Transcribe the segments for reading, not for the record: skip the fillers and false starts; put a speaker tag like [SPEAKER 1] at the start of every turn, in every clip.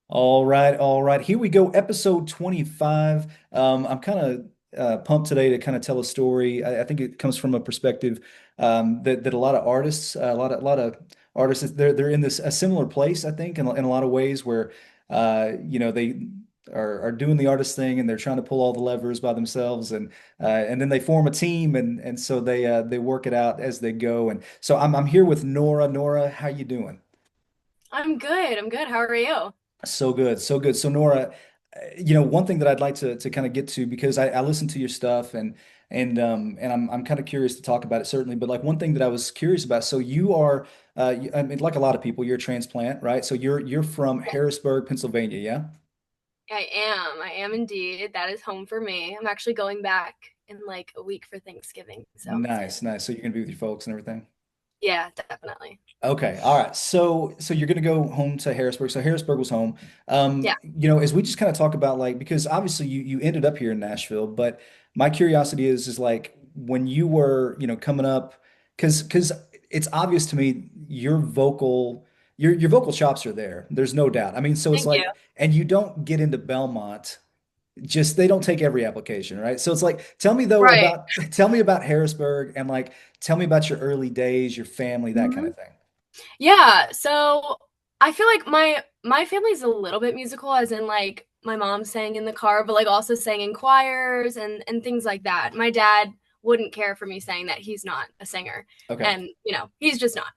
[SPEAKER 1] All right, all right. Here we go, episode 25. I'm kind of pumped today to kind of tell a story. I think it comes from a perspective that a lot of artists, a lot of artists, they're in this a similar place, I think, in a lot of ways where they are doing the artist thing and they're trying to pull all the levers by themselves and then they form a team and so they work it out as they go. And so I'm here with Nora. Nora, how you doing?
[SPEAKER 2] I'm good. I'm good. How are you?
[SPEAKER 1] So good, so good. So Nora, one thing that I'd like to kind of get to because I listen to your stuff and I'm kind of curious to talk about it certainly. But like one thing that I was curious about. So you are, I mean, like a lot of people, you're a transplant, right? So you're from Harrisburg, Pennsylvania, yeah?
[SPEAKER 2] I am. I am indeed. That is home for me. I'm actually going back in like a week for Thanksgiving, so I'm excited.
[SPEAKER 1] Nice, nice. So you're gonna be with your folks and everything.
[SPEAKER 2] Yeah, definitely.
[SPEAKER 1] Okay, all right. So you're gonna go home to Harrisburg. So Harrisburg was home.
[SPEAKER 2] Yeah.
[SPEAKER 1] As we just kind of talk about like because obviously you ended up here in Nashville, but my curiosity is like when you were, coming up, because it's obvious to me your vocal chops are there. There's no doubt. I mean, so it's
[SPEAKER 2] Thank you.
[SPEAKER 1] like, and you don't get into Belmont, just they don't take every application, right? So it's like,
[SPEAKER 2] Right.
[SPEAKER 1] tell me about Harrisburg and like tell me about your early days, your family, that kind
[SPEAKER 2] Mhm.
[SPEAKER 1] of thing.
[SPEAKER 2] Yeah, so I feel like my family's a little bit musical, as in like my mom sang in the car, but like also sang in choirs and things like that. My dad wouldn't care for me saying that he's not a singer,
[SPEAKER 1] Okay.
[SPEAKER 2] and he's just not.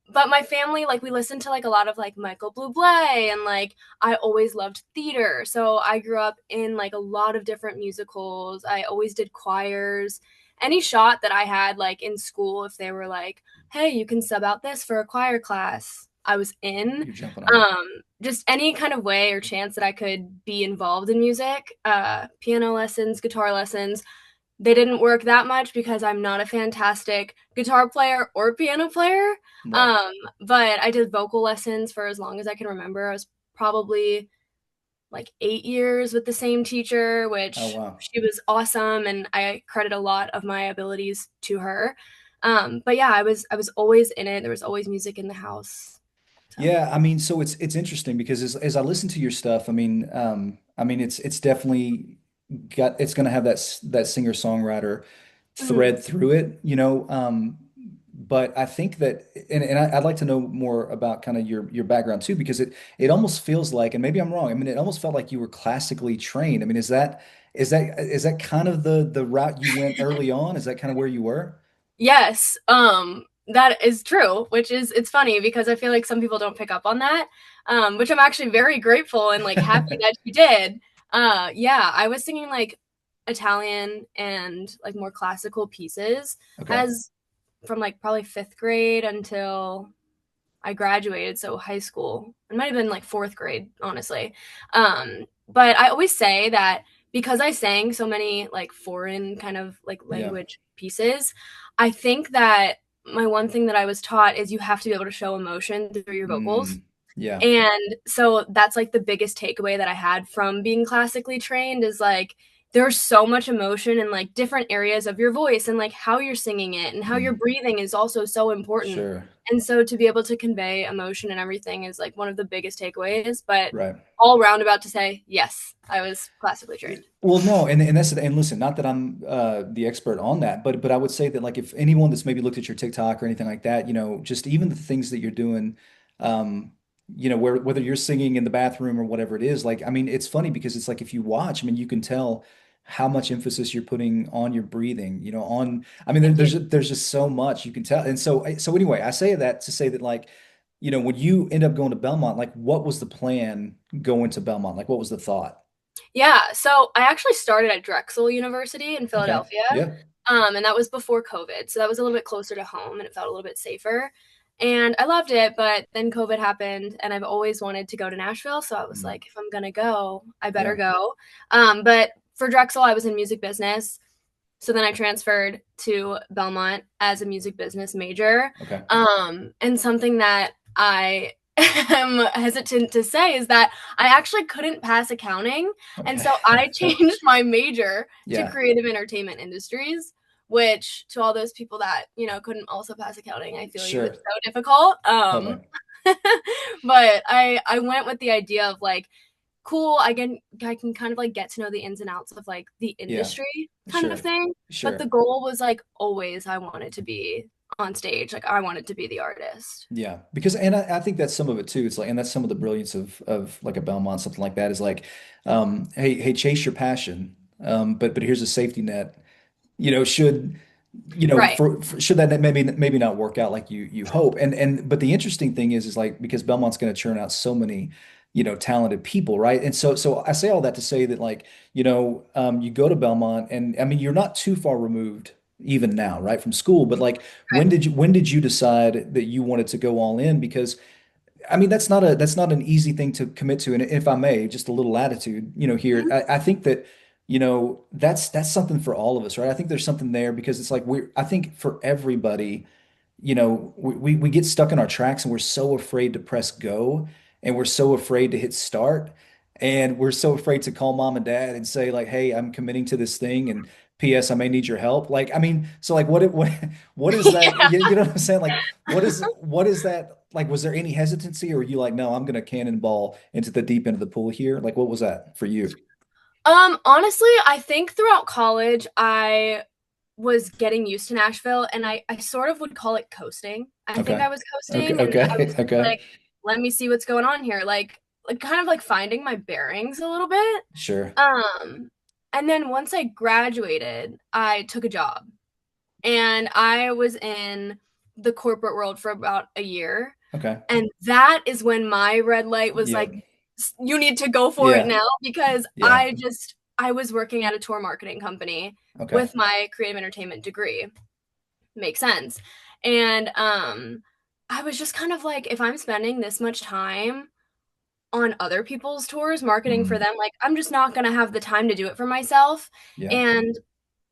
[SPEAKER 2] But my family, like, we listened to like a lot of like Michael Bublé, and like I always loved theater, so I grew up in like a lot of different musicals. I always did choirs. Any shot that I had like in school, if they were like, hey, you can sub out this for a choir class, I was in.
[SPEAKER 1] You're jumping on it.
[SPEAKER 2] Just any kind of way or chance that I could be involved in music, piano lessons, guitar lessons. They didn't work that much because I'm not a fantastic guitar player or piano player.
[SPEAKER 1] Right.
[SPEAKER 2] Um, but I did vocal lessons for as long as I can remember. I was probably like 8 years with the same teacher,
[SPEAKER 1] Oh
[SPEAKER 2] which
[SPEAKER 1] wow.
[SPEAKER 2] she was awesome, and I credit a lot of my abilities to her. But yeah, I was always in it. There was always music in the house. So
[SPEAKER 1] Yeah, I mean, so it's interesting because as I listen to your stuff, I mean it's definitely it's gonna have that singer-songwriter
[SPEAKER 2] mhm.
[SPEAKER 1] thread through it, but I think that I'd like to know more about kind of your background too, because it almost feels like, and maybe I'm wrong, I mean it almost felt like you were classically trained. I mean, is that kind of the route you went early on? Is that kind of where you were?
[SPEAKER 2] Yes, that is true, which is it's funny because I feel like some people don't pick up on that, which I'm actually very grateful and like happy that you did. Yeah, I was singing like Italian and like more classical pieces
[SPEAKER 1] Okay.
[SPEAKER 2] as from like probably fifth grade until I graduated, so high school. It might have been like fourth grade, honestly. But I always say that because I sang so many like foreign kind of like
[SPEAKER 1] Yeah.
[SPEAKER 2] language pieces, I think that my one thing that I was taught is you have to be able to show emotion through your vocals.
[SPEAKER 1] Mm, yeah.
[SPEAKER 2] And so that's like the biggest takeaway that I had from being classically trained is like there's so much emotion in like different areas of your voice and like how you're singing it and how you're
[SPEAKER 1] Mm,
[SPEAKER 2] breathing is also so important.
[SPEAKER 1] sure.
[SPEAKER 2] And so to be able to convey emotion and everything is like one of the biggest takeaways, but
[SPEAKER 1] Right.
[SPEAKER 2] all roundabout to say, yes, I was classically trained.
[SPEAKER 1] Well, no, and that's and listen, not that I'm the expert on that, but I would say that like if anyone that's maybe looked at your TikTok or anything like that, just even the things that you're doing, um, whether you're singing in the bathroom or whatever it is, like I mean, it's funny because it's like if you watch, I mean, you can tell how much emphasis you're putting on your breathing, I mean,
[SPEAKER 2] Thank you.
[SPEAKER 1] there's just so much you can tell, and so anyway, I say that to say that like, when you end up going to Belmont, like what was the plan going to Belmont? Like what was the thought?
[SPEAKER 2] Yeah, so I actually started at Drexel University in
[SPEAKER 1] Okay.
[SPEAKER 2] Philadelphia,
[SPEAKER 1] Yeah.
[SPEAKER 2] and that was before COVID, so that was a little bit closer to home, and it felt a little bit safer. And I loved it, but then COVID happened, and I've always wanted to go to Nashville, so I was
[SPEAKER 1] Mm.
[SPEAKER 2] like, if I'm gonna go, I better
[SPEAKER 1] Yeah.
[SPEAKER 2] go. But for Drexel, I was in music business, so then I transferred to Belmont as a music business major.
[SPEAKER 1] Okay.
[SPEAKER 2] And something that I am hesitant to say is that I actually couldn't pass accounting. And
[SPEAKER 1] Okay.
[SPEAKER 2] so I changed my major to
[SPEAKER 1] Yeah.
[SPEAKER 2] creative entertainment industries, which to all those people that, couldn't also pass accounting, I feel you, it's
[SPEAKER 1] Sure.
[SPEAKER 2] so difficult.
[SPEAKER 1] Totally.
[SPEAKER 2] But I went with the idea of like, cool, I can kind of like get to know the ins and outs of like the
[SPEAKER 1] Yeah,
[SPEAKER 2] industry kind of
[SPEAKER 1] sure,
[SPEAKER 2] thing. But the
[SPEAKER 1] sure.
[SPEAKER 2] goal was like always I wanted to be on stage. Like I wanted to be the artist.
[SPEAKER 1] Yeah, because and I think that's some of it too. It's like, and that's some of the brilliance of like a Belmont, something like that is like, hey, chase your passion. But here's a safety net. Should
[SPEAKER 2] Right.
[SPEAKER 1] should that maybe not work out like you hope. But the interesting thing is like because Belmont's going to churn out so many, talented people, right? And so I say all that to say that like, you go to Belmont and I mean you're not too far removed even now, right, from school, but like
[SPEAKER 2] Right.
[SPEAKER 1] when did you decide that you wanted to go all in? Because I mean, that's not an easy thing to commit to. And if I may, just a little latitude, here,
[SPEAKER 2] Mhm.
[SPEAKER 1] I think that, that's something for all of us, right? I think there's something there because it's like I think for everybody, we get stuck in our tracks and we're so afraid to press go and we're so afraid to hit start and we're so afraid to call mom and dad and say like, hey, I'm committing to this thing and P.S. I may need your help. Like, I mean, so like what is that?
[SPEAKER 2] Yeah.
[SPEAKER 1] You know what I'm saying? Like, what is that? Like, was there any hesitancy or were you like, no, I'm gonna cannonball into the deep end of the pool here? Like, what was that for you?
[SPEAKER 2] Honestly, I think throughout college, I was getting used to Nashville and I sort of would call it coasting. I think
[SPEAKER 1] Okay.
[SPEAKER 2] I was
[SPEAKER 1] Okay.
[SPEAKER 2] coasting and I
[SPEAKER 1] Okay.
[SPEAKER 2] was just
[SPEAKER 1] Okay.
[SPEAKER 2] like, let me see what's going on here. Like kind of like finding my bearings a little bit.
[SPEAKER 1] Sure.
[SPEAKER 2] Um, and then once I graduated, I took a job and I was in the corporate world for about a year.
[SPEAKER 1] Okay.
[SPEAKER 2] And that is when my red light was
[SPEAKER 1] Yep.
[SPEAKER 2] like, you need to go for it
[SPEAKER 1] Yeah.
[SPEAKER 2] now because
[SPEAKER 1] Yeah.
[SPEAKER 2] I was working at a tour marketing company
[SPEAKER 1] Okay.
[SPEAKER 2] with my creative entertainment degree. Makes sense. And I was just kind of like, if I'm spending this much time on other people's tours, marketing for
[SPEAKER 1] Mm.
[SPEAKER 2] them, like I'm just not gonna have the time to do it for myself.
[SPEAKER 1] Yeah.
[SPEAKER 2] And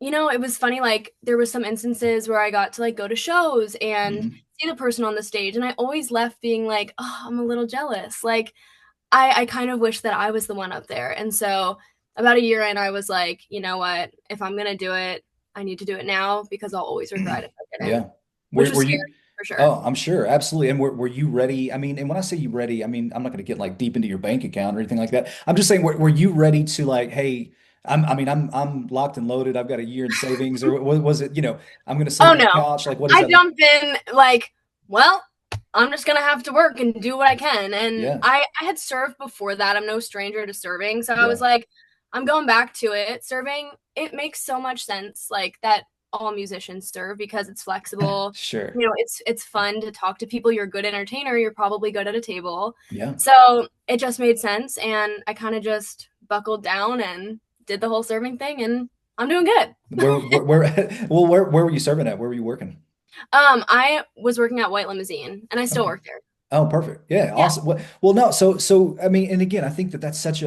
[SPEAKER 2] it was funny, like there was some instances where I got to like go to shows and
[SPEAKER 1] Hmm.
[SPEAKER 2] see the person on the stage, and I always left being like, oh, I'm a little jealous. Like I kind of wish that I was the one up there. And so about a year in, I was like, you know what? If I'm gonna do it, I need to do it now because I'll always regret if I didn't.
[SPEAKER 1] Yeah.
[SPEAKER 2] Which
[SPEAKER 1] Were
[SPEAKER 2] was
[SPEAKER 1] you?
[SPEAKER 2] scary for sure.
[SPEAKER 1] Oh, I'm sure, absolutely. And were you ready? I mean, and when I say you ready, I mean I'm not going to get like deep into your bank account or anything like that. I'm just saying, were you ready to like, hey, I'm locked and loaded. I've got a year in savings, or was it, I'm going to sleep
[SPEAKER 2] Oh
[SPEAKER 1] on the
[SPEAKER 2] no.
[SPEAKER 1] couch? Like, what is
[SPEAKER 2] I
[SPEAKER 1] that?
[SPEAKER 2] jumped in like, well, I'm just gonna have to work and do what I can. And
[SPEAKER 1] Yeah,
[SPEAKER 2] I had served before that. I'm no stranger to serving. So I
[SPEAKER 1] yeah,
[SPEAKER 2] was like, I'm going back to it. Serving, it makes so much sense, like that all musicians serve because it's flexible.
[SPEAKER 1] sure,
[SPEAKER 2] It's fun to talk to people. You're a good entertainer, you're probably good at a table.
[SPEAKER 1] yeah.
[SPEAKER 2] So it just made sense and I kind of just buckled down and did the whole serving thing and I'm doing good.
[SPEAKER 1] Well, where were you serving at? Where were you working?
[SPEAKER 2] I was working at White Limousine, and I still
[SPEAKER 1] Okay.
[SPEAKER 2] work there.
[SPEAKER 1] Oh, perfect. Yeah,
[SPEAKER 2] Yeah,
[SPEAKER 1] awesome. Well, no, so I mean, and again, I think that it's such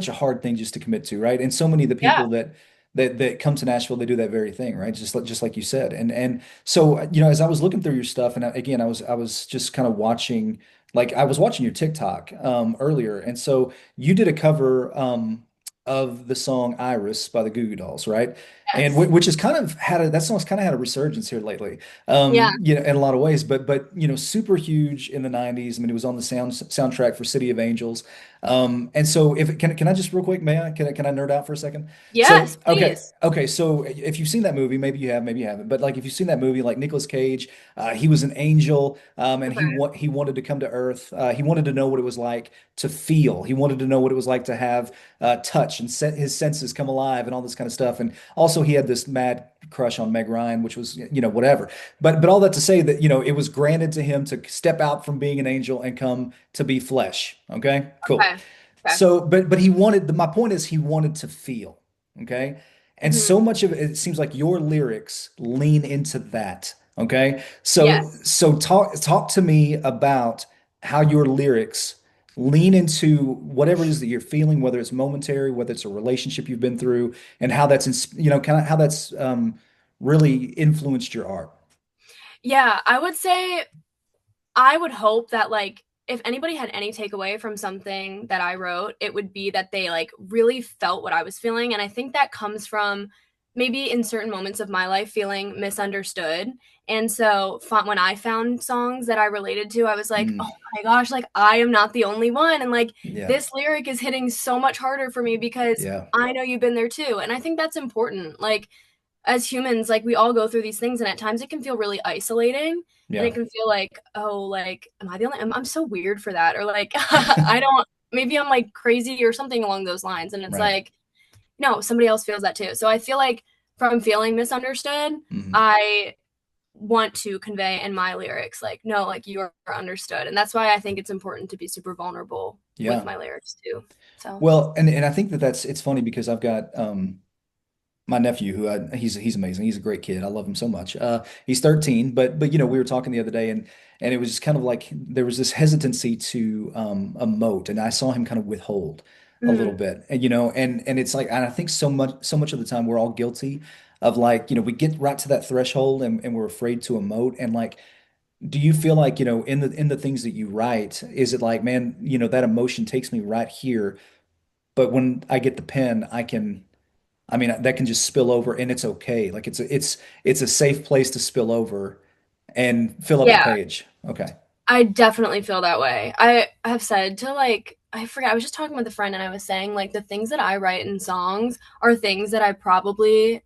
[SPEAKER 1] a hard thing just to commit to, right? And so many of the
[SPEAKER 2] yeah,
[SPEAKER 1] people that come to Nashville, they do that very thing, right? Just like you said. And so, as I was looking through your stuff, and again, I was just kind of watching, like I was watching your TikTok earlier, and so you did a cover of the song Iris by the Goo Goo Dolls, right? And
[SPEAKER 2] yes,
[SPEAKER 1] which has kind of that song's kind of had a resurgence here lately,
[SPEAKER 2] yeah,
[SPEAKER 1] in a lot of ways, but super huge in the 90s. I mean, it was on the soundtrack for City of Angels. And so if can I just real quick, may I can I nerd out for a second?
[SPEAKER 2] yes,
[SPEAKER 1] So okay,
[SPEAKER 2] please.
[SPEAKER 1] okay, so if you've seen that movie, maybe you have, maybe you haven't, but like if you've seen that movie, like Nicolas Cage, he was an angel, and
[SPEAKER 2] Okay,
[SPEAKER 1] he wanted to come to Earth. He wanted to know what it was like to feel. He wanted to know what it was like to have touch and set his senses come alive and all this kind of stuff. And also he had this mad crush on Meg Ryan, which was whatever. But all that to say that it was granted to him to step out from being an angel and come to be flesh. Okay, cool.
[SPEAKER 2] okay, okay.
[SPEAKER 1] So, but he wanted. My point is, he wanted to feel. Okay, and so
[SPEAKER 2] Hmm.
[SPEAKER 1] much of it seems like your lyrics lean into that. Okay, so
[SPEAKER 2] Yes.
[SPEAKER 1] talk to me about how your lyrics lean into whatever it is that you're feeling, whether it's momentary, whether it's a relationship you've been through, and how that's kind of how that's really influenced your art.
[SPEAKER 2] Yeah, I would say I would hope that like if anybody had any takeaway from something that I wrote, it would be that they like really felt what I was feeling, and I think that comes from maybe in certain moments of my life feeling misunderstood. And so when I found songs that I related to, I was like, oh
[SPEAKER 1] Mm,
[SPEAKER 2] my gosh, like I am not the only one. And like
[SPEAKER 1] yeah.
[SPEAKER 2] this lyric is hitting so much harder for me because
[SPEAKER 1] Yeah.
[SPEAKER 2] I know you've been there too. And I think that's important. Like as humans, like we all go through these things, and at times it can feel really isolating. And
[SPEAKER 1] Yeah.
[SPEAKER 2] it can feel like, oh, like, am I the only, I'm so weird for that. Or like, I don't, maybe I'm like crazy or something along those lines. And it's
[SPEAKER 1] Right.
[SPEAKER 2] like, no, somebody else feels that too. So I feel like from feeling misunderstood,
[SPEAKER 1] Hmm.
[SPEAKER 2] I want to convey in my lyrics, like, no, like you are understood. And that's why I think it's important to be super vulnerable with
[SPEAKER 1] Yeah.
[SPEAKER 2] my lyrics too. So,
[SPEAKER 1] Well, and I think that it's funny because I've got my nephew who he's amazing. He's a great kid. I love him so much. He's 13, but we were talking the other day and it was just kind of like there was this hesitancy to emote, and I saw him kind of withhold a little
[SPEAKER 2] mm,
[SPEAKER 1] bit. And it's like, and I think so much of the time we're all guilty of like, we get right to that threshold and we're afraid to emote. And like, do you feel like, in the things that you write, is it like, man, that emotion takes me right here, but when I get the pen, I mean, that can just spill over and it's okay. Like it's a safe place to spill over and fill up the
[SPEAKER 2] yeah,
[SPEAKER 1] page. Okay.
[SPEAKER 2] I definitely feel that way. I have said to like, I forget, I was just talking with a friend and I was saying like the things that I write in songs are things that I probably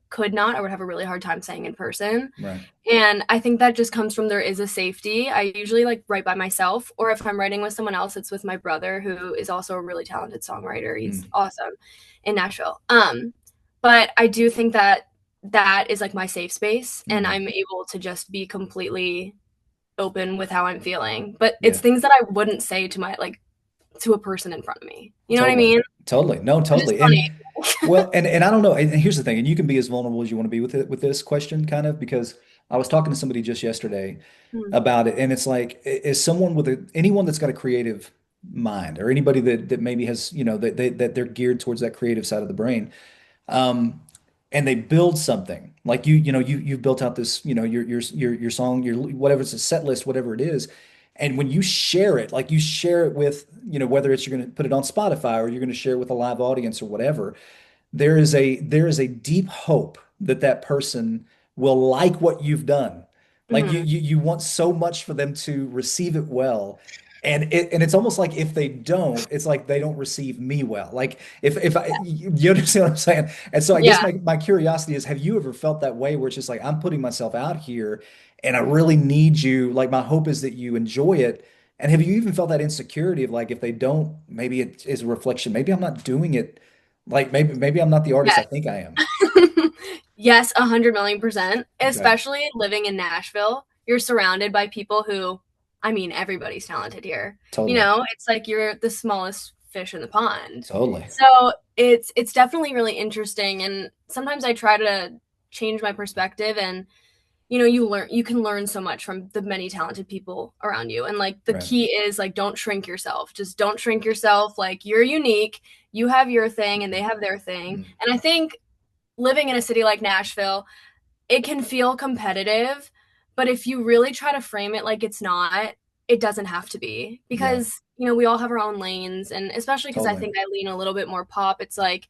[SPEAKER 2] could not or would have a really hard time saying in person.
[SPEAKER 1] Right.
[SPEAKER 2] And I think that just comes from there is a safety. I usually like write by myself, or if I'm writing with someone else, it's with my brother, who is also a really talented songwriter. He's
[SPEAKER 1] Mm.
[SPEAKER 2] awesome in Nashville. But I do think that that is like my safe space, and
[SPEAKER 1] Hmm.
[SPEAKER 2] I'm able to just be completely open with how I'm feeling. But it's
[SPEAKER 1] Yeah.
[SPEAKER 2] things that I wouldn't say to my like to a person in front of me. You know what I
[SPEAKER 1] Totally.
[SPEAKER 2] mean?
[SPEAKER 1] Totally. No,
[SPEAKER 2] Which is
[SPEAKER 1] totally.
[SPEAKER 2] funny.
[SPEAKER 1] And I don't know. And here's the thing, and you can be as vulnerable as you want to be with it with this question, kind of, because I was talking to somebody just yesterday
[SPEAKER 2] Mm,
[SPEAKER 1] about it, and it's like, is someone with anyone that's got a creative mind, or anybody that maybe has, that they're geared towards that creative side of the brain, um, and they build something like you've built out this, your song, your whatever, it's a set list, whatever it is. And when you share it, like you share it with, whether it's you're going to put it on Spotify or you're going to share it with a live audience or whatever, there is a deep hope that that person will like what you've done. Like you
[SPEAKER 2] mhm.
[SPEAKER 1] you you want so much for them to receive it well. And it's almost like if they don't, it's like they don't receive me well. Like if I you understand what I'm saying? And so I guess
[SPEAKER 2] Yeah.
[SPEAKER 1] my curiosity is, have you ever felt that way where it's just like I'm putting myself out here and I really need you, like my hope is that you enjoy it. And have you even felt that insecurity of like if they don't, maybe it is a reflection, maybe I'm not doing it, like maybe I'm not the artist I
[SPEAKER 2] Yes.
[SPEAKER 1] think I am.
[SPEAKER 2] Yes, 100,000,000%.
[SPEAKER 1] Okay.
[SPEAKER 2] Especially living in Nashville, you're surrounded by people who, I mean, everybody's talented here. You
[SPEAKER 1] Totally.
[SPEAKER 2] know, it's like you're the smallest fish in the pond.
[SPEAKER 1] Totally.
[SPEAKER 2] So it's definitely really interesting, and sometimes I try to change my perspective, and you can learn so much from the many talented people around you. And like the
[SPEAKER 1] Right.
[SPEAKER 2] key is like don't shrink yourself. Just don't shrink yourself. Like you're unique. You have your thing and they have their thing.
[SPEAKER 1] Mm.
[SPEAKER 2] And I think living in a city like Nashville, it can feel competitive, but if you really try to frame it like it's not, it doesn't have to be
[SPEAKER 1] Yeah.
[SPEAKER 2] because, we all have our own lanes. And especially because I
[SPEAKER 1] Totally.
[SPEAKER 2] think I lean a little bit more pop, it's like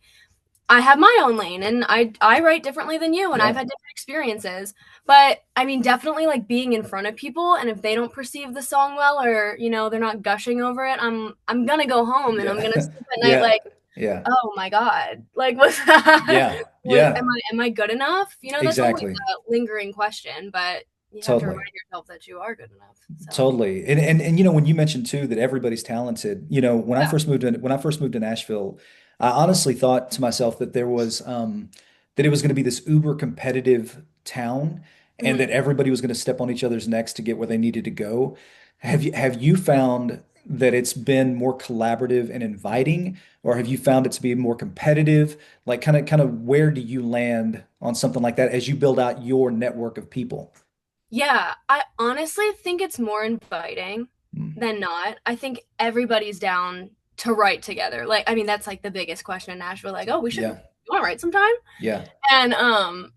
[SPEAKER 2] I have my own lane and I write differently than you and I've
[SPEAKER 1] Yeah.
[SPEAKER 2] had different experiences. But I mean definitely like being in front of people and if they don't perceive the song well or, they're not gushing over it, I'm gonna go home and I'm gonna
[SPEAKER 1] Yeah.
[SPEAKER 2] sleep at night
[SPEAKER 1] Yeah.
[SPEAKER 2] like,
[SPEAKER 1] Yeah.
[SPEAKER 2] oh my God. Like was that
[SPEAKER 1] Yeah.
[SPEAKER 2] was
[SPEAKER 1] Yeah.
[SPEAKER 2] am I good enough? That's always
[SPEAKER 1] Exactly.
[SPEAKER 2] a lingering question, but you have to
[SPEAKER 1] Totally.
[SPEAKER 2] remind yourself that you are good enough. So
[SPEAKER 1] Totally. And when you mentioned too that everybody's talented,
[SPEAKER 2] yeah.
[SPEAKER 1] when I first moved to Nashville, I honestly thought to myself that that it was going to be this uber competitive town and that
[SPEAKER 2] Mhm.
[SPEAKER 1] everybody was going to step on each other's necks to get where they needed to go. Have you found that it's been more collaborative and inviting, or have you found it to be more competitive? Like kind of where do you land on something like that as you build out your network of people?
[SPEAKER 2] Yeah, I honestly think it's more inviting
[SPEAKER 1] Mm.
[SPEAKER 2] than not. I think everybody's down to write together. Like, I mean, that's like the biggest question in Nashville. Like, oh, you
[SPEAKER 1] Yeah.
[SPEAKER 2] want to write sometime?
[SPEAKER 1] Yeah.
[SPEAKER 2] And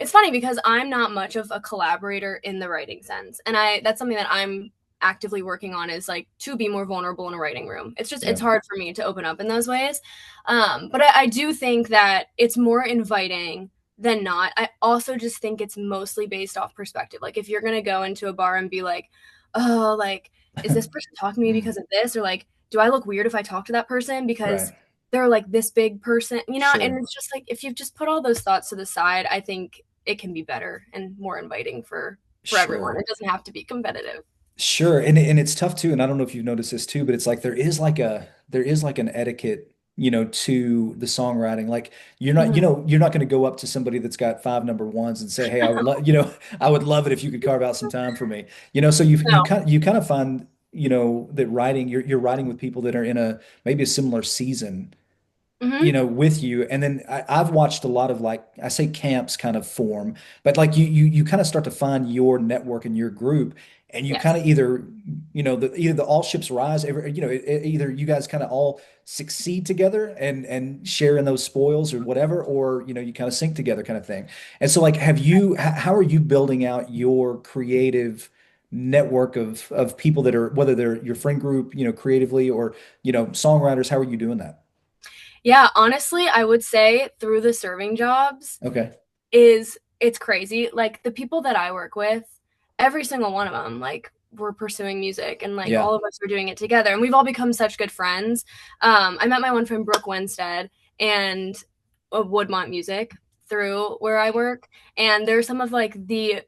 [SPEAKER 2] it's funny because I'm not much of a collaborator in the writing sense, and that's something that I'm actively working on is like to be more vulnerable in a writing room. It's
[SPEAKER 1] Yeah.
[SPEAKER 2] hard for me to open up in those ways, but I do think that it's more inviting than not. I also just think it's mostly based off perspective. Like if you're gonna go into a bar and be like, oh, like, is this person talking to me because of this? Or like, do I look weird if I talk to that person because
[SPEAKER 1] Right.
[SPEAKER 2] they're like this big person, you know? And
[SPEAKER 1] Sure.
[SPEAKER 2] it's just like if you just put all those thoughts to the side, I think it can be better and more inviting for everyone.
[SPEAKER 1] Sure.
[SPEAKER 2] It doesn't have to be competitive.
[SPEAKER 1] Sure. And it's tough too. And I don't know if you've noticed this too, but it's like there is like an etiquette, to the songwriting. Like
[SPEAKER 2] Mhm.
[SPEAKER 1] you're not going to go up to somebody that's got five number ones and say, "Hey, I would love, I would love it if you could carve out some time for me." So
[SPEAKER 2] No.
[SPEAKER 1] you kind of find, that writing, you're writing with people that are in a maybe a similar season,
[SPEAKER 2] Hmm.
[SPEAKER 1] with you. And then I've watched a lot of, like, I say camps kind of form, but like you kind of start to find your network and your group, and you kind
[SPEAKER 2] Yes.
[SPEAKER 1] of either, either the all ships rise, either you guys kind of all succeed together and share in those spoils or whatever, or, you kind of sink together kind of thing. And so like, how are you building out your creative network of people that are, whether they're your friend group, creatively, or, songwriters? How are you doing that?
[SPEAKER 2] Yeah, honestly, I would say through the serving jobs
[SPEAKER 1] Okay.
[SPEAKER 2] is it's crazy. Like the people that I work with, every single one of them, like we're pursuing music and like
[SPEAKER 1] Yeah.
[SPEAKER 2] all of us are doing it together and we've all become such good friends. I met my one friend Brooke Winstead and of Woodmont Music through where I work, and they're some of like the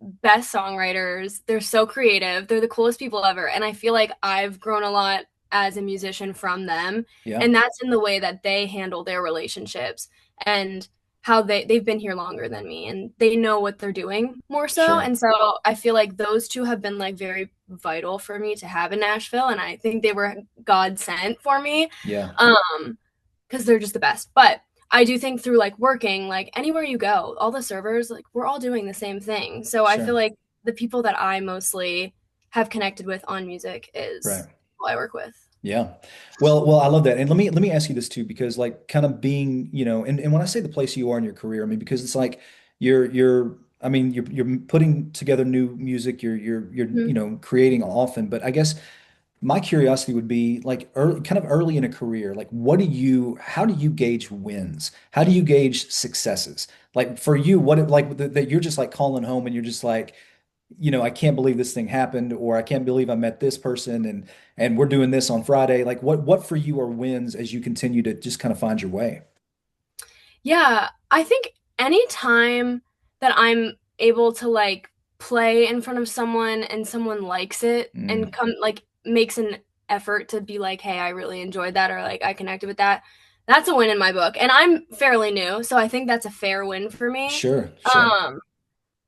[SPEAKER 2] best songwriters. They're so creative. They're the coolest people ever. And I feel like I've grown a lot as a musician from them.
[SPEAKER 1] Yeah.
[SPEAKER 2] And that's in the way that they handle their relationships and how they've been here longer than me and they know what they're doing more so.
[SPEAKER 1] Sure.
[SPEAKER 2] And so I feel like those two have been like very vital for me to have in Nashville. And I think they were God sent for me.
[SPEAKER 1] Yeah.
[SPEAKER 2] Um, because they're just the best. But I do think through like working, like anywhere you go, all the servers, like we're all doing the same thing. So I feel
[SPEAKER 1] Sure.
[SPEAKER 2] like the people that I mostly have connected with on music
[SPEAKER 1] Right.
[SPEAKER 2] is who I work with.
[SPEAKER 1] Yeah. Well, I love that. And let me ask you this too, because like kind of being, and when I say the place you are in your career, I mean, because it's like I mean, you're putting together new music, you're,
[SPEAKER 2] Mhm.
[SPEAKER 1] creating often, but I guess my curiosity would be like kind of early in a career, like how do you gauge wins? How do you gauge successes? Like for you, like that you're just like calling home and you're just like, I can't believe this thing happened, or I can't believe I met this person, and we're doing this on Friday. Like what for you are wins as you continue to just kind of find your way?
[SPEAKER 2] Yeah, I think anytime that I'm able to like play in front of someone and someone likes it and
[SPEAKER 1] Mm,
[SPEAKER 2] come like makes an effort to be like, hey, I really enjoyed that or like I connected with that, that's a win in my book. And I'm fairly new, so I think that's a fair win for me.
[SPEAKER 1] sure, sure.
[SPEAKER 2] Um,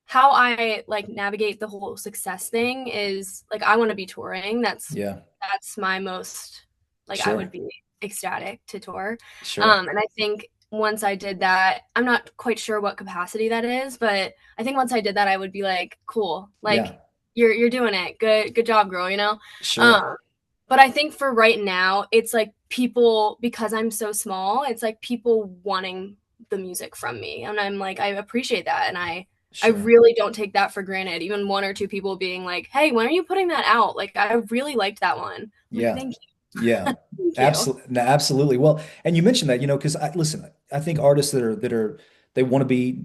[SPEAKER 2] how I like navigate the whole success thing is like I want to be touring.
[SPEAKER 1] Yeah,
[SPEAKER 2] That's my most like I would
[SPEAKER 1] sure,
[SPEAKER 2] be ecstatic to tour.
[SPEAKER 1] sure.
[SPEAKER 2] And I think once I did that, I'm not quite sure what capacity that is, but I think once I did that, I would be like, cool, like
[SPEAKER 1] Yeah,
[SPEAKER 2] you're doing it, good job, girl, you know.
[SPEAKER 1] sure,
[SPEAKER 2] Um, but I think for right now, it's like people because I'm so small, it's like people wanting the music from me, and I'm like I appreciate that, and I
[SPEAKER 1] sure.
[SPEAKER 2] really don't take that for granted. Even one or two people being like, "Hey, when are you putting that out?" Like, I really liked that one. I'm like,
[SPEAKER 1] Yeah.
[SPEAKER 2] thank
[SPEAKER 1] Yeah.
[SPEAKER 2] you, thank you.
[SPEAKER 1] Absolutely. No, absolutely. Well, and you mentioned that, because listen, I think artists they want to be,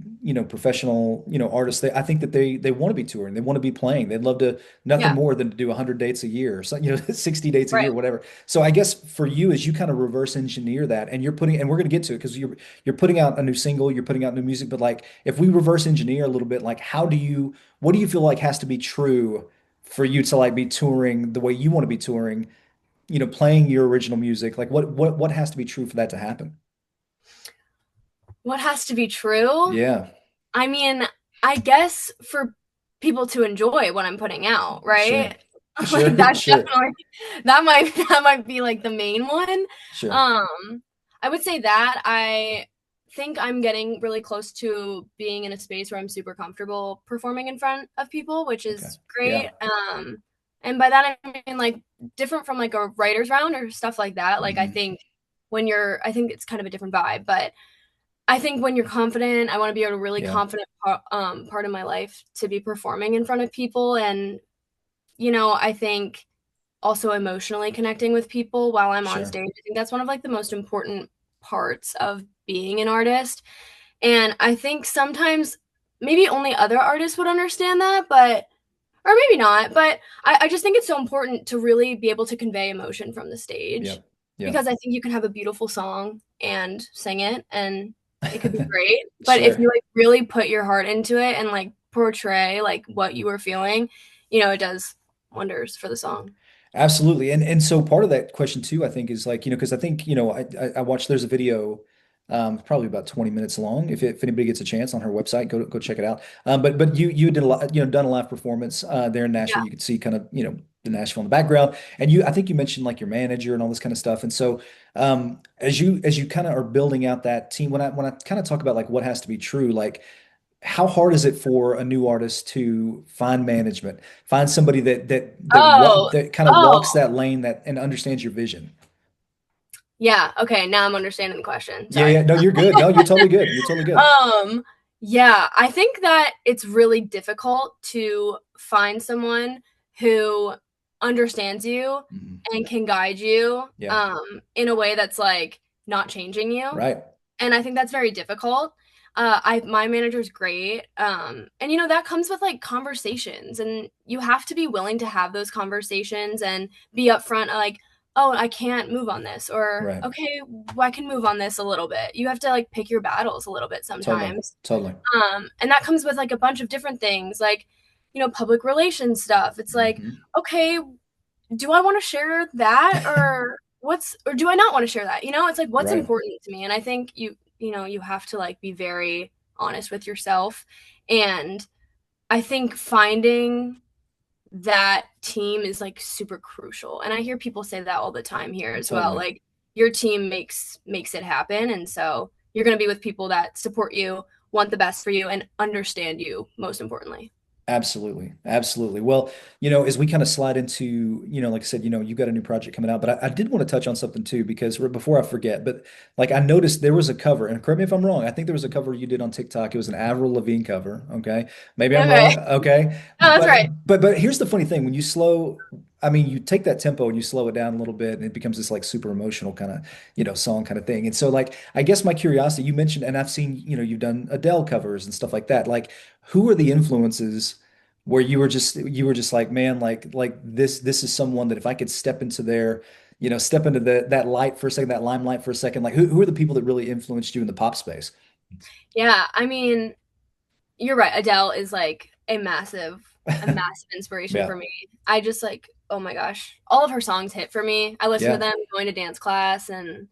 [SPEAKER 1] professional, artists. I think that they want to be touring. They want to be playing. They'd love to, nothing
[SPEAKER 2] Yeah,
[SPEAKER 1] more than to do 100 dates a year, or so, 60 dates a
[SPEAKER 2] right.
[SPEAKER 1] year, whatever. So I guess for you, as you kind of reverse engineer that, and and we're going to get to it because you're putting out a new single, you're putting out new music, but like if we reverse engineer a little bit, like what do you feel like has to be true for you to like be touring the way you want to be touring, playing your original music? Like what has to be true for that to happen?
[SPEAKER 2] What has to be true?
[SPEAKER 1] Yeah,
[SPEAKER 2] I mean, I guess for people to enjoy what I'm putting out,
[SPEAKER 1] sure.
[SPEAKER 2] right? Like
[SPEAKER 1] Sure,
[SPEAKER 2] that's
[SPEAKER 1] sure,
[SPEAKER 2] definitely that might be like the main one.
[SPEAKER 1] sure.
[SPEAKER 2] Um, I would say that I think I'm getting really close to being in a space where I'm super comfortable performing in front of people, which
[SPEAKER 1] Okay.
[SPEAKER 2] is great.
[SPEAKER 1] Yeah.
[SPEAKER 2] And by that I mean like different from like a writer's round or stuff like that. Like I
[SPEAKER 1] Hmm.
[SPEAKER 2] think I think it's kind of a different vibe, but I think when you're confident, I want to be a really
[SPEAKER 1] Yeah,
[SPEAKER 2] confident part of my life to be performing in front of people. And, I think also emotionally connecting with people while I'm on
[SPEAKER 1] sure.
[SPEAKER 2] stage. I think that's one of like the most important parts of being an artist And I think sometimes maybe only other artists would understand that, but or maybe not, but I just think it's so important to really be able to convey emotion from the stage
[SPEAKER 1] Yep. Yep.
[SPEAKER 2] because I think you can have a beautiful song and sing it and it could be great. But if
[SPEAKER 1] Sure.
[SPEAKER 2] you like really put your heart into it and like portray like what you were feeling, it does wonders for the song.
[SPEAKER 1] Absolutely. And so part of that question too, I think is like, because I think, I watched there's a video probably about 20 minutes long. If anybody gets a chance on her website, go check it out. But you did a lot, done a live performance there in Nashville.
[SPEAKER 2] Yeah.
[SPEAKER 1] You could see kind of, the Nashville in the background. And I think you mentioned like your manager and all this kind of stuff. And so as you kind of are building out that team, when I kind of talk about like what has to be true, like how hard is it for a new artist to find management, find somebody
[SPEAKER 2] Oh,
[SPEAKER 1] that kind of walks
[SPEAKER 2] oh,
[SPEAKER 1] that lane that and understands your vision?
[SPEAKER 2] yeah. Okay, now I'm understanding the question.
[SPEAKER 1] Yeah,
[SPEAKER 2] Sorry.
[SPEAKER 1] yeah, no, you're good. No, you're totally good. You're totally good.
[SPEAKER 2] Um, yeah, I think that it's really difficult to find someone who understands you
[SPEAKER 1] Mhm.
[SPEAKER 2] and can guide you
[SPEAKER 1] Yeah,
[SPEAKER 2] in a way that's like not changing you.
[SPEAKER 1] right.
[SPEAKER 2] And I think that's very difficult. I my manager's great. And that comes with like conversations and you have to be willing to have those conversations and be upfront like, oh, I can't move on this or
[SPEAKER 1] Right.
[SPEAKER 2] okay, well, I can move on this a little bit. You have to like pick your battles a little bit
[SPEAKER 1] Totally.
[SPEAKER 2] sometimes.
[SPEAKER 1] Totally.
[SPEAKER 2] And that comes with like a bunch of different things like, public relations stuff. It's like,
[SPEAKER 1] Hmm.
[SPEAKER 2] okay, do I want to share that or do I not want to share that? It's like what's
[SPEAKER 1] Right.
[SPEAKER 2] important to me. And I think you have to like be very honest with yourself. And I think finding that team is like super crucial. And I hear people say that all the time here as well.
[SPEAKER 1] Totally.
[SPEAKER 2] Like your team makes it happen. And so you're going to be with people that support you, want the best for you, and understand you most importantly.
[SPEAKER 1] Absolutely. Absolutely. Well, as we kind of slide into, like I said, you've got a new project coming out, but I did want to touch on something too, because before I forget, but like I noticed there was a cover, and correct me if I'm wrong. I think there was a cover you did on TikTok. It was an Avril Lavigne cover. Okay. Maybe I'm
[SPEAKER 2] Okay.
[SPEAKER 1] wrong. Okay.
[SPEAKER 2] No, that's right.
[SPEAKER 1] But here's the funny thing. When you slow, I mean, you take that tempo and you slow it down a little bit and it becomes this like super emotional kind of, song kind of thing. And so like, I guess my curiosity, you mentioned, and I've seen, you've done Adele covers and stuff like that. Like, who are the influences where you were just like, man, this is someone that if I could step into step into that light for a second, that limelight for a second, like who are the people that really influenced you in the pop space?
[SPEAKER 2] Yeah, I mean, you're right. Adele is like a massive inspiration
[SPEAKER 1] Yeah.
[SPEAKER 2] for me. I just like, oh my gosh, all of her songs hit for me. I listen to
[SPEAKER 1] Yeah.
[SPEAKER 2] them going to dance class, and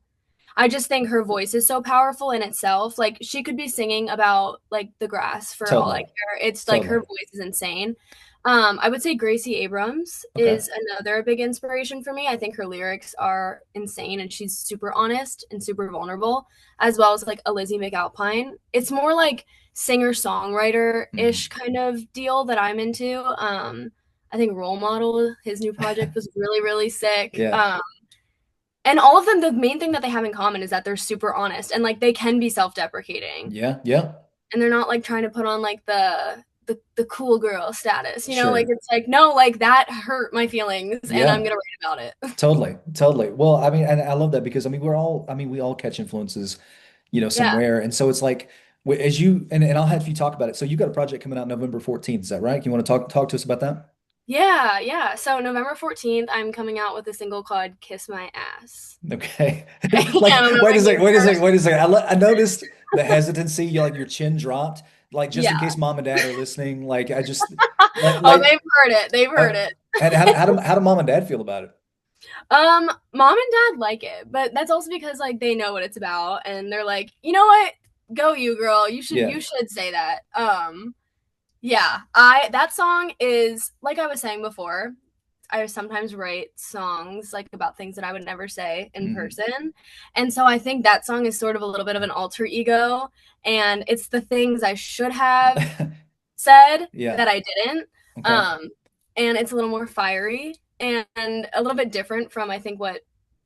[SPEAKER 2] I just think her voice is so powerful in itself. Like she could be singing about like the grass for all I
[SPEAKER 1] Totally.
[SPEAKER 2] care. It's like her
[SPEAKER 1] Totally.
[SPEAKER 2] voice is insane. I would say Gracie Abrams
[SPEAKER 1] Okay.
[SPEAKER 2] is another big inspiration for me. I think her lyrics are insane and she's super honest and super vulnerable, as well as like a Lizzie McAlpine. It's more like
[SPEAKER 1] Hmm.
[SPEAKER 2] singer-songwriter-ish kind of deal that I'm into. I think Role Model, his new project was really, really sick.
[SPEAKER 1] Yeah.
[SPEAKER 2] And all of them, the main thing that they have in common is that they're super honest and like they can be self-deprecating.
[SPEAKER 1] Yeah. Yeah.
[SPEAKER 2] And they're not like trying to put on like the cool girl status, like
[SPEAKER 1] Sure.
[SPEAKER 2] it's like no, like that hurt my feelings and I'm
[SPEAKER 1] Yeah.
[SPEAKER 2] gonna write about it.
[SPEAKER 1] Totally. Totally. Well, I mean, and I love that because we all catch influences,
[SPEAKER 2] Yeah.
[SPEAKER 1] somewhere. And so it's like, as you, and I'll have you talk about it. So you got a project coming out November 14th. Is that right? You want to talk to us about that?
[SPEAKER 2] Yeah, yeah. So November 14th, I'm coming out with a single called Kiss My Ass.
[SPEAKER 1] Okay.
[SPEAKER 2] Yeah, I
[SPEAKER 1] Like,
[SPEAKER 2] don't know if
[SPEAKER 1] wait
[SPEAKER 2] I
[SPEAKER 1] a
[SPEAKER 2] can
[SPEAKER 1] second, wait a second,
[SPEAKER 2] curse.
[SPEAKER 1] wait a second. I noticed the hesitancy. You like your chin dropped, like just in
[SPEAKER 2] Yeah.
[SPEAKER 1] case mom and dad are listening. Like I just like
[SPEAKER 2] Oh,
[SPEAKER 1] like
[SPEAKER 2] they've heard it. They've heard
[SPEAKER 1] uh,
[SPEAKER 2] it.
[SPEAKER 1] and how do mom and dad feel about it?
[SPEAKER 2] Mom and dad like it, but that's also because like they know what it's about and they're like, "You know what? Go you girl. You should
[SPEAKER 1] Yeah.
[SPEAKER 2] you should say that." Yeah. I that song is like I was saying before, I sometimes write songs like about things that I would never say in
[SPEAKER 1] Hmm.
[SPEAKER 2] person. And so I think that song is sort of a little bit of an alter ego and it's the things I should have said
[SPEAKER 1] Yeah.
[SPEAKER 2] that I didn't.
[SPEAKER 1] Okay.
[SPEAKER 2] Um, and it's a little more fiery and a little bit different from I think what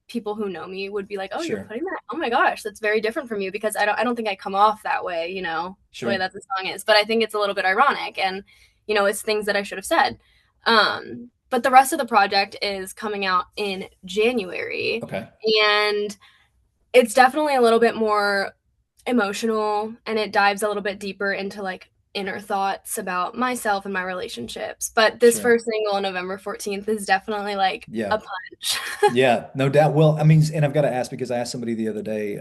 [SPEAKER 2] people who know me would be like, "Oh, you're
[SPEAKER 1] Sure.
[SPEAKER 2] putting that. Oh my gosh, that's very different from you." Because I don't think I come off that way, the way
[SPEAKER 1] Sure.
[SPEAKER 2] that the song is. But I think it's a little bit ironic, and it's things that I should have said. But the rest of the project is coming out in January,
[SPEAKER 1] Okay.
[SPEAKER 2] and it's definitely a little bit more. emotional, and it dives a little bit deeper into like inner thoughts about myself and my relationships. But this
[SPEAKER 1] Sure.
[SPEAKER 2] first single, November 14th, is definitely like
[SPEAKER 1] Yeah.
[SPEAKER 2] a punch.
[SPEAKER 1] Yeah, no doubt. Well, I mean, and I've got to ask because I asked somebody the other day.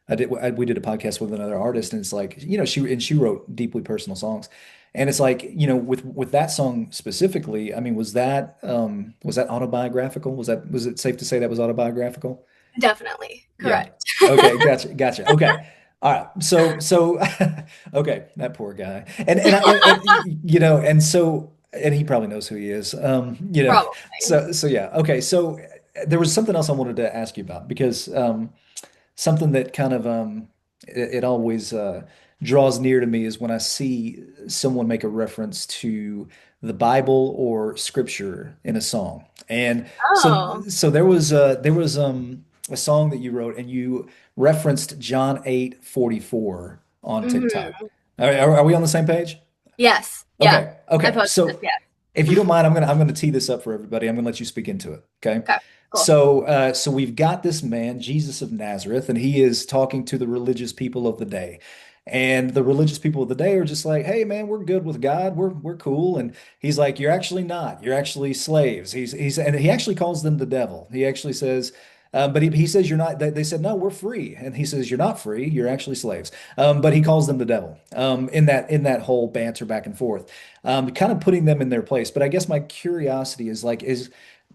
[SPEAKER 1] We did a podcast with another artist, and it's like, she wrote deeply personal songs, and it's like, with that song specifically. I mean, was that autobiographical? Was it safe to say that was autobiographical?
[SPEAKER 2] Definitely.
[SPEAKER 1] Yeah.
[SPEAKER 2] Correct.
[SPEAKER 1] Okay. Gotcha. Gotcha. Okay. All right. So, okay, that poor guy. And he probably knows who he is.
[SPEAKER 2] Probably.
[SPEAKER 1] So yeah. Okay. So there was something else I wanted to ask you about because something that kind of it always draws near to me is when I see someone make a reference to the Bible or scripture in a song. And
[SPEAKER 2] Oh.
[SPEAKER 1] so there was a song that you wrote and you referenced John 8:44 on TikTok.
[SPEAKER 2] Hmm.
[SPEAKER 1] Are we on the same page?
[SPEAKER 2] Yes. Yeah.
[SPEAKER 1] Okay.
[SPEAKER 2] I
[SPEAKER 1] Okay.
[SPEAKER 2] posted this.
[SPEAKER 1] So
[SPEAKER 2] Yeah.
[SPEAKER 1] if you don't mind, I'm gonna tee this up for everybody. I'm gonna let you speak into it. Okay.
[SPEAKER 2] Okay. Cool.
[SPEAKER 1] So we've got this man, Jesus of Nazareth, and he is talking to the religious people of the day. And the religious people of the day are just like, "Hey, man, we're good with God. We're cool." And he's like, "You're actually not. You're actually slaves." And he actually calls them the devil. He actually says, but he says you're not. They said, "No, we're free," and he says, "You're not free. You're actually slaves." But he calls them the devil. In that whole banter back and forth, kind of putting them in their place. But I guess my curiosity is like,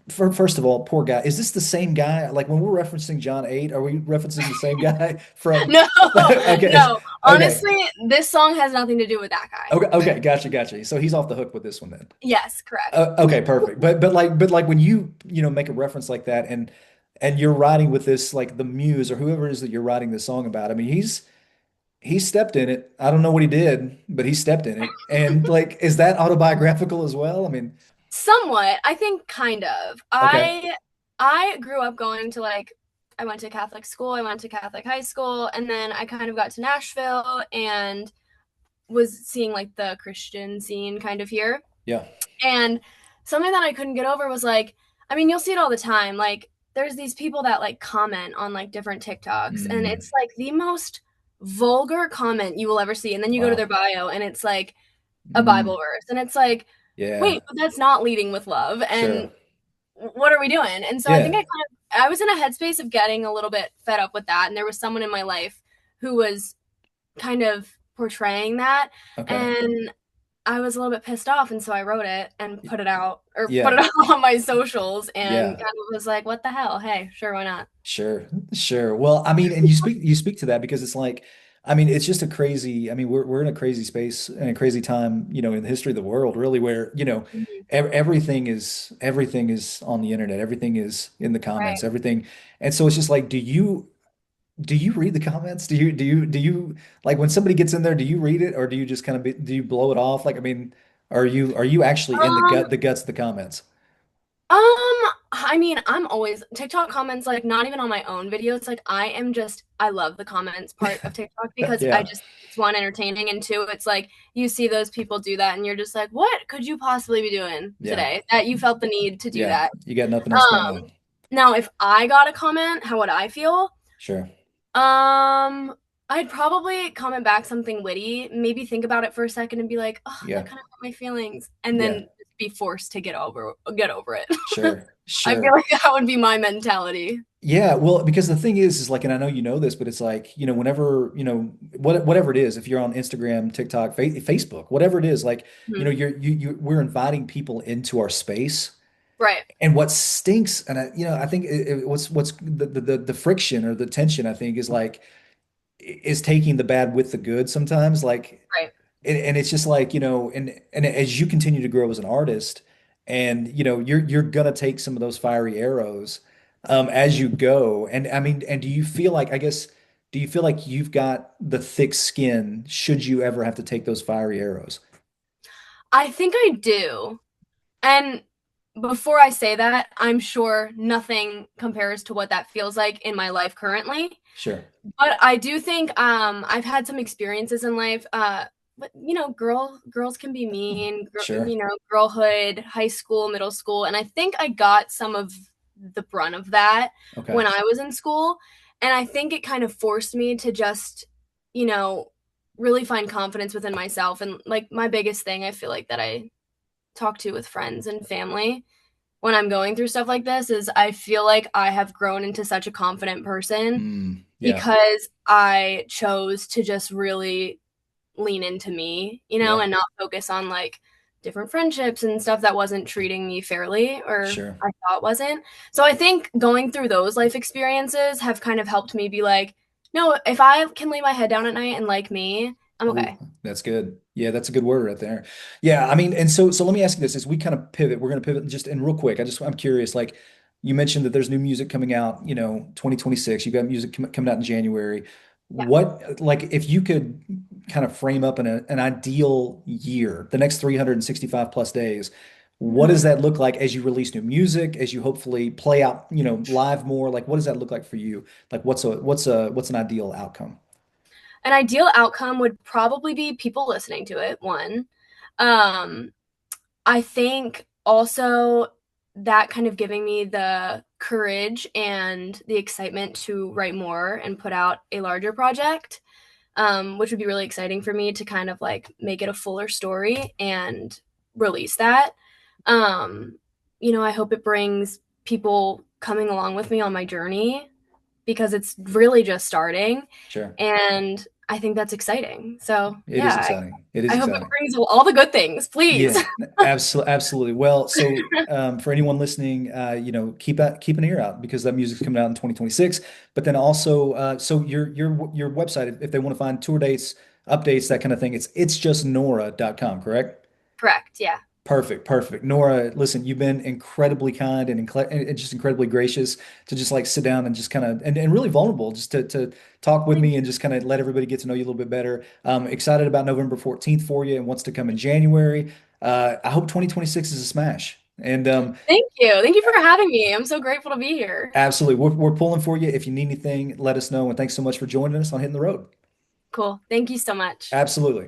[SPEAKER 1] first of all, poor guy. Is this the same guy? Like when we're referencing John 8, are we referencing the same guy from?
[SPEAKER 2] No,
[SPEAKER 1] Okay,
[SPEAKER 2] no.
[SPEAKER 1] okay,
[SPEAKER 2] Honestly, this song has nothing to do with that guy.
[SPEAKER 1] okay, okay. Gotcha. So he's off the hook with this one then.
[SPEAKER 2] Yes, correct.
[SPEAKER 1] Okay, perfect. But like when you make a reference like that and you're writing with this like the muse or whoever it is that you're writing this song about. I mean, he stepped in it. I don't know what he did, but he stepped in it. And like, is that autobiographical as well? I mean,
[SPEAKER 2] Somewhat, I think kind of.
[SPEAKER 1] okay,
[SPEAKER 2] I grew up going to like I went to Catholic school, I went to Catholic high school, and then I kind of got to Nashville and was seeing like the Christian scene kind of here.
[SPEAKER 1] yeah.
[SPEAKER 2] And something that I couldn't get over was like, I mean, you'll see it all the time. Like, there's these people that like comment on like different TikToks, and
[SPEAKER 1] Mm,
[SPEAKER 2] it's like the most vulgar comment you will ever see. And then you go to
[SPEAKER 1] wow.
[SPEAKER 2] their bio, and it's like a
[SPEAKER 1] Mm,
[SPEAKER 2] Bible verse, and it's like,
[SPEAKER 1] yeah,
[SPEAKER 2] wait, but that's not leading with love.
[SPEAKER 1] sure.
[SPEAKER 2] And what are we doing? And so I think
[SPEAKER 1] Yeah.
[SPEAKER 2] I was in a headspace of getting a little bit fed up with that, and there was someone in my life who was kind of portraying that,
[SPEAKER 1] Okay.
[SPEAKER 2] and I was a little bit pissed off, and so I wrote it and
[SPEAKER 1] Y-
[SPEAKER 2] put it out or put it
[SPEAKER 1] Yeah.
[SPEAKER 2] out on my socials and
[SPEAKER 1] Yeah.
[SPEAKER 2] kind of was like, what the hell? Hey, sure, why not?
[SPEAKER 1] Sure. Sure. Well, I mean, and you speak to that because it's like, I mean, it's just a crazy, I mean, we're in a crazy space and a crazy time, in the history of the world, really, where,
[SPEAKER 2] Mhm.
[SPEAKER 1] everything is on the internet, everything is in the comments,
[SPEAKER 2] Right.
[SPEAKER 1] everything. And so it's just like, do you read the comments? Do you like when somebody gets in there, do you read it or do you just kind of do you blow it off? Like, I mean, are you actually in
[SPEAKER 2] Um,
[SPEAKER 1] the guts of the comments?
[SPEAKER 2] I mean, I'm always TikTok comments, like not even on my own videos. Like I love the comments part of TikTok because
[SPEAKER 1] Yeah.
[SPEAKER 2] it's one, entertaining, and two, it's like you see those people do that and you're just like, what could you possibly be doing
[SPEAKER 1] Yeah.
[SPEAKER 2] today that you felt the need to do
[SPEAKER 1] Yeah.
[SPEAKER 2] that?
[SPEAKER 1] You got nothing else going
[SPEAKER 2] Um,
[SPEAKER 1] on.
[SPEAKER 2] Now if I got a comment, how would I feel?
[SPEAKER 1] Sure.
[SPEAKER 2] Um, I'd probably comment back something witty, maybe think about it for a second and be like, oh, that
[SPEAKER 1] Yeah.
[SPEAKER 2] kind of hurt my feelings, and
[SPEAKER 1] Yeah.
[SPEAKER 2] then be forced to get over it.
[SPEAKER 1] Sure.
[SPEAKER 2] I feel
[SPEAKER 1] Sure.
[SPEAKER 2] like that would be my mentality.
[SPEAKER 1] Yeah, well, because the thing is like, and I know you know this, but it's like, whenever, whatever it is, if you're on Instagram, TikTok, Facebook, whatever it is, like,
[SPEAKER 2] Mhm.
[SPEAKER 1] we're inviting people into our space.
[SPEAKER 2] Right,
[SPEAKER 1] And what stinks, and I think what's the friction or the tension, I think, is like, is taking the bad with the good sometimes. Like,
[SPEAKER 2] right.
[SPEAKER 1] and it's just like, and as you continue to grow as an artist and you're gonna take some of those fiery arrows as you go. And I mean, and do you feel like you've got the thick skin should you ever have to take those fiery arrows?
[SPEAKER 2] I think I do. And before I say that, I'm sure nothing compares to what that feels like in my life currently.
[SPEAKER 1] Sure.
[SPEAKER 2] But I do think I've had some experiences in life. But girls can be mean.
[SPEAKER 1] Sure.
[SPEAKER 2] Girlhood, high school, middle school, and I think I got some of the brunt of that
[SPEAKER 1] Okay.
[SPEAKER 2] when I was in school, and I think it kind of forced me to just you know, really find confidence within myself. And like my biggest thing, I feel like that I talk to with friends and family when I'm going through stuff like this is I feel like I have grown into such a confident person
[SPEAKER 1] Yeah,
[SPEAKER 2] because I chose to just really lean into me,
[SPEAKER 1] yeah,
[SPEAKER 2] and not focus on like different friendships and stuff that wasn't treating me fairly or
[SPEAKER 1] sure.
[SPEAKER 2] I thought wasn't. So I think going through those life experiences have kind of helped me be like, no, if I can lay my head down at night and like me, I'm
[SPEAKER 1] Oh,
[SPEAKER 2] okay.
[SPEAKER 1] that's good. Yeah, that's a good word right there. Yeah, I mean, and so let me ask you this: as we kind of pivot, we're going to pivot just and real quick. I'm curious. Like you mentioned that there's new music coming out. 2026. You got music coming out in January.
[SPEAKER 2] Yeah.
[SPEAKER 1] What like if you could kind of frame up an ideal year, the next 365 plus days, what does
[SPEAKER 2] Mhm.
[SPEAKER 1] that look like as you release new music, as you hopefully play out, live more? Like, what does that look like for you? Like, what's an ideal outcome?
[SPEAKER 2] An ideal outcome would probably be people listening to it, one. Um, I think also that kind of giving me the courage and the excitement to write more and put out a larger project, which would be really exciting for me to kind of like make it a fuller story and release that. Um, I hope it brings people coming along with me on my journey because it's really just starting.
[SPEAKER 1] Sure.
[SPEAKER 2] And I think that's exciting. So,
[SPEAKER 1] It is
[SPEAKER 2] yeah,
[SPEAKER 1] exciting. It is
[SPEAKER 2] I hope it
[SPEAKER 1] exciting.
[SPEAKER 2] brings all the good things, please.
[SPEAKER 1] Yeah, absolutely, absolutely. Well, so for anyone listening, keep an ear out because that music's coming out in 2026. But then also, so your website, if they want to find tour dates, updates, that kind of thing, it's just nora.com, correct?
[SPEAKER 2] Correct. Yeah.
[SPEAKER 1] Perfect, perfect. Nora, listen, you've been incredibly kind and just incredibly gracious to just like sit down and just kind of and really vulnerable just to talk with me and just kind of let everybody get to know you a little bit better. Excited about November 14th for you and what's to come in January. I hope 2026 is a smash. And
[SPEAKER 2] Thank you. Thank you for having me. I'm so grateful to be here.
[SPEAKER 1] absolutely, we're pulling for you. If you need anything, let us know. And thanks so much for joining us on Hitting the Road.
[SPEAKER 2] Cool. Thank you so much.
[SPEAKER 1] Absolutely.